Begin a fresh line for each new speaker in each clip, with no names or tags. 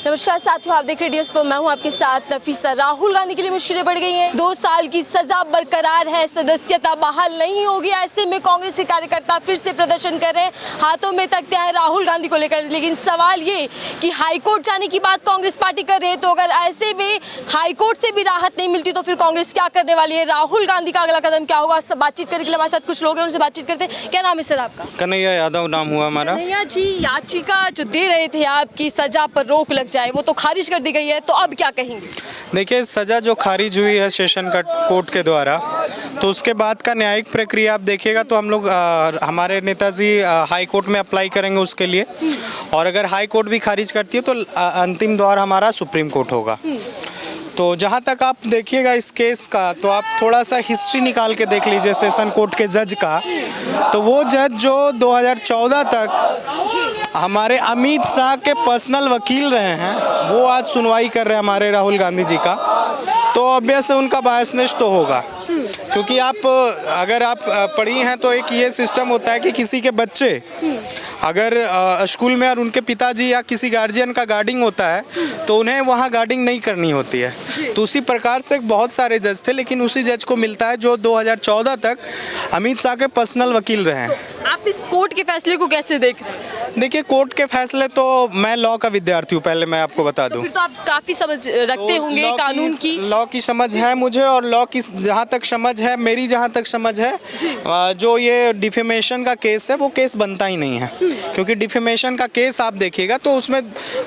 नमस्कार साथियों, आप देख रहे हैं DS4। मैं हूं आपके साथ नफीसा। राहुल गांधी के लिए मुश्किलें बढ़ गई हैं। 2 साल की सजा बरकरार है, सदस्यता बहाल नहीं होगी। ऐसे में कांग्रेस के कार्यकर्ता फिर से प्रदर्शन कर रहे हैं, हाथों में तख्तियां हैं राहुल गांधी को लेकर। लेकिन सवाल ये कि हाईकोर्ट जाने की बात कांग्रेस पार्टी कर रही है, तो अगर ऐसे में हाईकोर्ट से भी राहत नहीं मिलती तो फिर कांग्रेस क्या करने वाली है? राहुल गांधी का अगला कदम क्या होगा? सब बातचीत करने के लिए हमारे साथ कुछ लोग हैं, उनसे बातचीत करते हैं। क्या नाम है सर आपका?
कन्हैया यादव नाम हुआ हमारा।
कन्हैया जी, याचिका जो दे रहे थे आपकी सजा पर रोक लग जाए, वो तो खारिज कर दी गई है, तो अब क्या कहेंगे?
देखिए, सज़ा जो खारिज हुई है सेशन कोर्ट के द्वारा, तो उसके बाद का न्यायिक प्रक्रिया आप देखिएगा तो हम लोग हमारे नेताजी हाई कोर्ट में अप्लाई करेंगे उसके लिए, और अगर हाई कोर्ट भी खारिज करती है तो अंतिम द्वार हमारा सुप्रीम कोर्ट होगा। तो जहाँ तक आप देखिएगा इस केस का, तो आप थोड़ा सा हिस्ट्री निकाल के देख लीजिए सेशन कोर्ट के जज का। तो वो जज जो 2014 तक हमारे अमित शाह के पर्सनल वकील रहे हैं, वो आज सुनवाई कर रहे हैं हमारे राहुल गांधी जी का। तो ऑब्वियस उनका बायसनेस तो होगा, क्योंकि अगर आप पढ़ी हैं तो एक ये सिस्टम होता है कि किसी के बच्चे अगर स्कूल में और उनके पिताजी या किसी गार्जियन का गार्डिंग होता है तो उन्हें वहाँ गार्डिंग नहीं करनी होती है। तो उसी प्रकार से बहुत सारे जज थे, लेकिन उसी जज को मिलता है जो 2014 तक अमित शाह के पर्सनल वकील रहे हैं।
आप इस कोर्ट के फैसले को कैसे देख रहे हैं?
देखिए, कोर्ट के फैसले तो मैं लॉ का विद्यार्थी हूँ, पहले मैं आपको बता दूँ।
फिर तो आप काफ़ी समझ रखते होंगे कानून की।
लॉ की समझ है मुझे, और लॉ की जहाँ तक समझ है, मेरी जहाँ तक समझ है, जो ये डिफेमेशन का केस है वो केस बनता ही नहीं है। क्योंकि डिफेमेशन का केस आप देखिएगा तो उसमें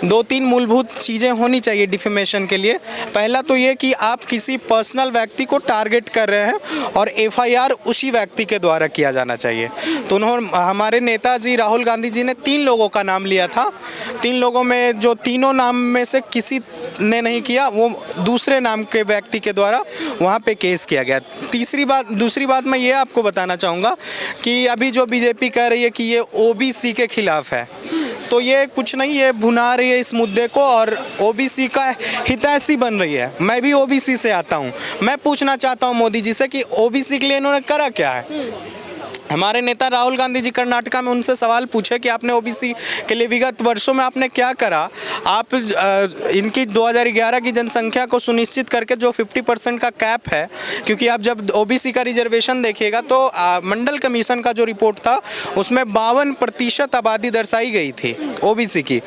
2-3 मूलभूत चीज़ें होनी चाहिए डिफेमेशन के लिए। पहला तो ये कि आप किसी पर्सनल व्यक्ति को टारगेट कर रहे हैं और FIR उसी व्यक्ति के द्वारा किया जाना चाहिए। तो हमारे नेताजी राहुल गांधी जी ने 3 लोगों का नाम लिया था। 3 लोगों में जो तीनों नाम में से किसी ने नहीं किया, वो दूसरे नाम के व्यक्ति के द्वारा वहाँ पे केस किया गया। दूसरी बात मैं ये आपको बताना चाहूँगा कि अभी जो बीजेपी कह रही है कि ये OBC के खिलाफ है, तो ये कुछ नहीं, ये भुना रही है इस मुद्दे को और OBC का हितैषी बन रही है। मैं भी OBC से आता हूँ। मैं पूछना चाहता हूँ मोदी जी से कि OBC के लिए इन्होंने करा क्या है? हमारे नेता राहुल गांधी जी कर्नाटका में उनसे सवाल पूछे कि आपने OBC के लिए विगत वर्षों में आपने क्या करा। आप इनकी 2011 की जनसंख्या को सुनिश्चित करके जो 50% का कैप है, क्योंकि आप जब OBC का रिजर्वेशन देखिएगा तो मंडल कमीशन का जो रिपोर्ट था उसमें 52% आबादी दर्शाई गई थी OBC की,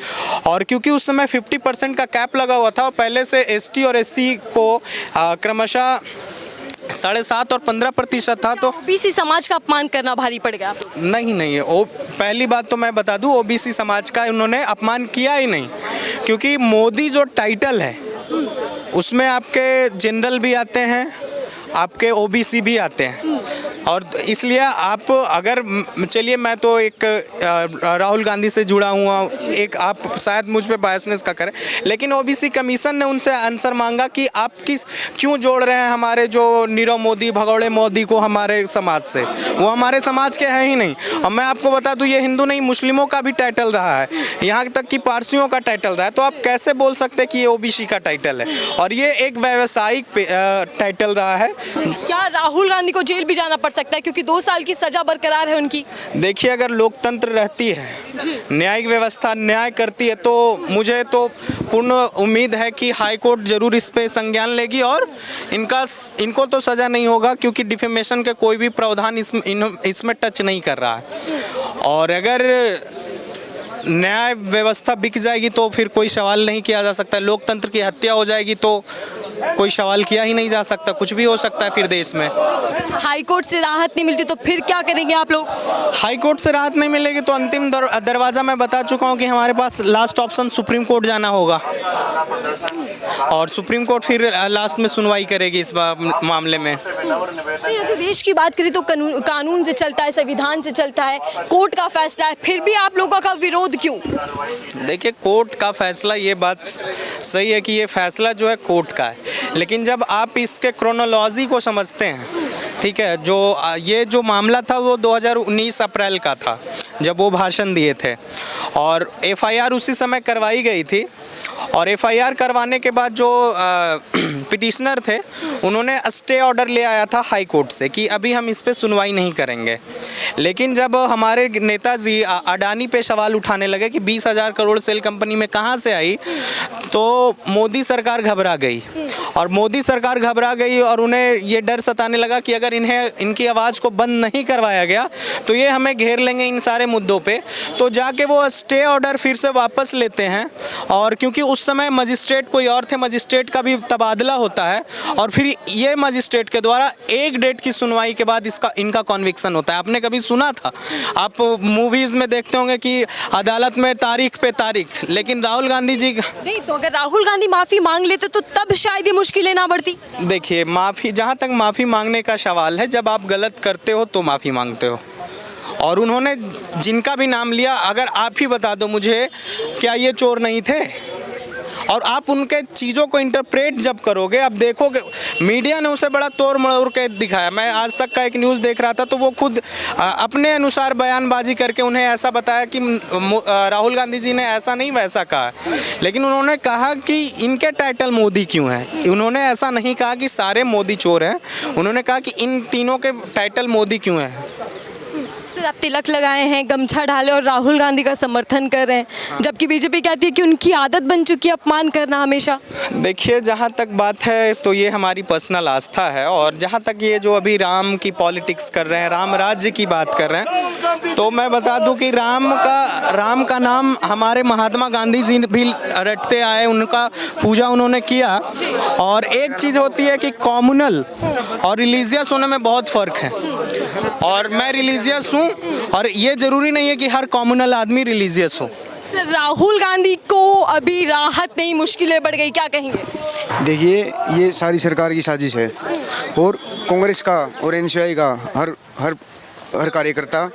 और क्योंकि उस समय 50% का कैप लगा हुआ था और पहले से ST और SC को क्रमशः 7.5 और 15% था। तो
OBC समाज का अपमान करना भारी पड़ गया?
नहीं है। पहली बात तो मैं बता दूं, OBC समाज का उन्होंने अपमान किया ही नहीं, क्योंकि मोदी जो टाइटल है उसमें आपके जनरल भी आते हैं, आपके OBC भी आते हैं। और इसलिए आप अगर चलिए, मैं तो एक राहुल गांधी से जुड़ा हुआ, एक आप शायद मुझ पे बायसनेस का करें, लेकिन OBC कमीशन ने उनसे आंसर मांगा कि आप क्यों जोड़ रहे हैं हमारे जो नीरव मोदी, भगौड़े मोदी को हमारे समाज से? वो हमारे समाज के हैं ही नहीं। और मैं आपको बता दूं, ये हिंदू नहीं मुस्लिमों का भी टाइटल रहा है, यहाँ तक कि पारसियों का टाइटल रहा है। तो आप कैसे बोल सकते हैं कि ये OBC का टाइटल है? और ये एक व्यावसायिक टाइटल रहा है।
क्या राहुल गांधी को जेल भी जाना पड़ सकता है, क्योंकि 2 साल की सजा बरकरार है उनकी?
देखिए, अगर लोकतंत्र रहती है, न्यायिक व्यवस्था न्याय करती है, तो मुझे तो पूर्ण उम्मीद है कि हाई कोर्ट जरूर इस पे संज्ञान लेगी और इनको तो सज़ा नहीं होगा, क्योंकि डिफेमेशन के कोई भी प्रावधान इसमें टच नहीं कर रहा है। और अगर न्याय व्यवस्था बिक जाएगी तो फिर कोई सवाल नहीं किया जा सकता। लोकतंत्र की हत्या हो जाएगी तो कोई सवाल किया ही नहीं जा सकता। कुछ भी हो सकता है फिर देश में।
तो अगर हाई कोर्ट से राहत नहीं मिलती तो फिर क्या करेंगे आप लोग?
हाई कोर्ट से राहत नहीं मिलेगी तो अंतिम दरवाज़ा मैं बता चुका हूँ कि हमारे पास लास्ट ऑप्शन सुप्रीम कोर्ट जाना होगा, और सुप्रीम कोर्ट फिर लास्ट में सुनवाई करेगी इस मामले में।
देश की बात करें तो कानून से चलता है, संविधान से चलता है, कोर्ट का फैसला है, फिर भी आप लोगों का विरोध क्यों?
देखिए, कोर्ट का फैसला, ये बात सही है कि ये फैसला जो है कोर्ट का है, लेकिन जब आप इसके क्रोनोलॉजी को समझते हैं, ठीक है, ये जो मामला था वो 2019 अप्रैल का था जब वो भाषण दिए थे, और FIR उसी समय करवाई गई थी। और एफआईआर करवाने के बाद जो पिटिशनर थे उन्होंने स्टे ऑर्डर ले आया था हाई कोर्ट से कि अभी हम इस पे सुनवाई नहीं करेंगे। लेकिन जब हमारे नेताजी अडानी पे सवाल उठाने लगे कि 20,000 करोड़ सेल कंपनी में कहाँ से आई, तो मोदी सरकार घबरा गई। और मोदी सरकार घबरा गई और उन्हें ये डर सताने लगा कि अगर इनकी आवाज़ को बंद नहीं करवाया गया तो ये हमें घेर लेंगे इन सारे मुद्दों पे। तो जाके वो स्टे ऑर्डर फिर से वापस लेते हैं। और क्योंकि उस समय मजिस्ट्रेट कोई और थे, मजिस्ट्रेट का भी तबादला होता है और फिर ये मजिस्ट्रेट के द्वारा एक डेट की सुनवाई के बाद इनका कॉन्विक्शन होता है। आपने कभी सुना था? आप मूवीज़ में देखते होंगे कि अदालत में तारीख पे तारीख, लेकिन राहुल गांधी जी
नहीं, तो अगर राहुल गांधी माफ़ी मांग लेते तो तब शायद ये मुश्किलें ना बढ़ती।
देखिए, माफ़ी, जहाँ तक माफ़ी मांगने का सवाल है, जब आप गलत करते हो तो माफ़ी मांगते हो। और उन्होंने जिनका भी नाम लिया, अगर आप ही बता दो मुझे, क्या ये चोर नहीं थे? और आप उनके चीज़ों को इंटरप्रेट जब करोगे, अब देखोगे मीडिया ने उसे बड़ा तोड़ मरोड़ के दिखाया। मैं आज तक का एक न्यूज़ देख रहा था तो वो खुद अपने अनुसार बयानबाजी करके उन्हें ऐसा बताया कि राहुल गांधी जी ने ऐसा नहीं वैसा कहा। लेकिन उन्होंने कहा कि इनके टाइटल मोदी क्यों है। उन्होंने ऐसा नहीं कहा कि सारे मोदी चोर हैं, उन्होंने कहा कि इन तीनों के टाइटल मोदी क्यों है।
सर, आप तिलक लगाए हैं, गमछा डाले और राहुल गांधी का समर्थन कर रहे हैं, जबकि बीजेपी कहती है कि उनकी आदत बन चुकी है अपमान करना हमेशा।
देखिए, जहाँ तक बात है तो ये हमारी पर्सनल आस्था है। और जहाँ तक ये जो अभी राम की पॉलिटिक्स कर रहे हैं, राम राज्य की बात कर रहे हैं, तो मैं बता दूं कि राम का नाम हमारे महात्मा गांधी जी भी रटते आए, उनका पूजा उन्होंने किया। और एक चीज़ होती है कि कॉम्युनल और रिलीजियस होने में बहुत फ़र्क है। और मैं रिलीजियस हूँ और ये ज़रूरी नहीं है कि हर कॉम्युनल आदमी रिलीजियस हो।
सर, राहुल गांधी को अभी राहत नहीं, मुश्किलें बढ़ गई, क्या कहेंगे?
देखिए, ये सारी सरकार की साजिश है और कांग्रेस का और एनसीआई का हर कार्यकर्ता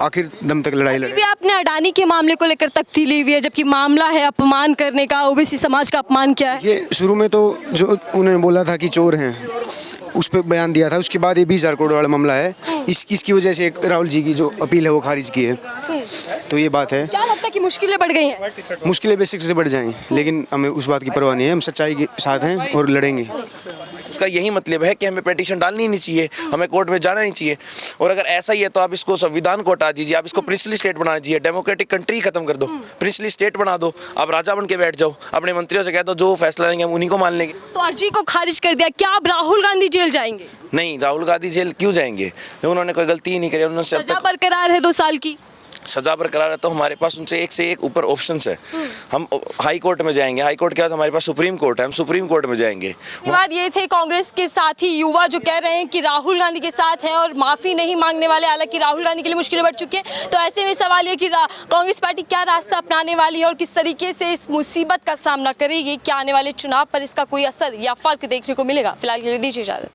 आखिर दम तक लड़ाई लड़े।
अभी आपने अडानी के मामले को लेकर तख्ती ली हुई है, जबकि मामला है अपमान करने का। ओबीसी समाज का अपमान क्या है?
ये शुरू में तो जो उन्होंने बोला था कि चोर हैं, उस पर बयान दिया था। उसके बाद ये 20,000 करोड़ वाला मामला है, इसकी वजह से एक राहुल जी की जो अपील है वो खारिज की है। तो ये बात है।
क्या लगता है कि मुश्किलें बढ़ गई हैं?
मुश्किलें बेसिक से बढ़ जाएं, लेकिन हमें उस बात की परवाह नहीं है। हम सच्चाई के साथ हैं और लड़ेंगे।
उसका यही मतलब है कि हमें पिटीशन डालनी नहीं चाहिए, हमें कोर्ट में जाना नहीं चाहिए। और अगर ऐसा ही है तो आप इसको संविधान को हटा दीजिए, आप इसको प्रिंसली स्टेट बना दीजिए, डेमोक्रेटिक कंट्री खत्म कर दो, प्रिंसली स्टेट बना दो। आप राजा बन के बैठ जाओ, अपने मंत्रियों से कह दो जो फैसला लेंगे हम उन्हीं को मान लेंगे।
तो अर्जी को खारिज कर दिया, क्या अब राहुल गांधी जेल जाएंगे?
नहीं, राहुल गांधी जेल क्यों जाएंगे जब उन्होंने कोई गलती ही नहीं करी। उन्होंने
सजा बरकरार है 2 साल की।
सजा बरकरार है तो हमारे पास उनसे एक से एक ऊपर ऑप्शंस है। हम हाई कोर्ट में जाएंगे, हाई कोर्ट के बाद हमारे पास सुप्रीम कोर्ट है, हम सुप्रीम कोर्ट में जाएंगे।
बात ये थे कांग्रेस के साथी युवा जो कह रहे हैं कि राहुल गांधी के साथ हैं और माफ़ी नहीं मांगने वाले। हालांकि राहुल गांधी के लिए मुश्किलें बढ़ चुकी हैं। तो ऐसे में सवाल ये कि कांग्रेस पार्टी क्या रास्ता अपनाने वाली है और किस तरीके से इस मुसीबत का सामना करेगी। क्या आने वाले चुनाव पर इसका कोई असर या फ़र्क देखने को मिलेगा? फिलहाल के लिए दीजिए इजाज़त।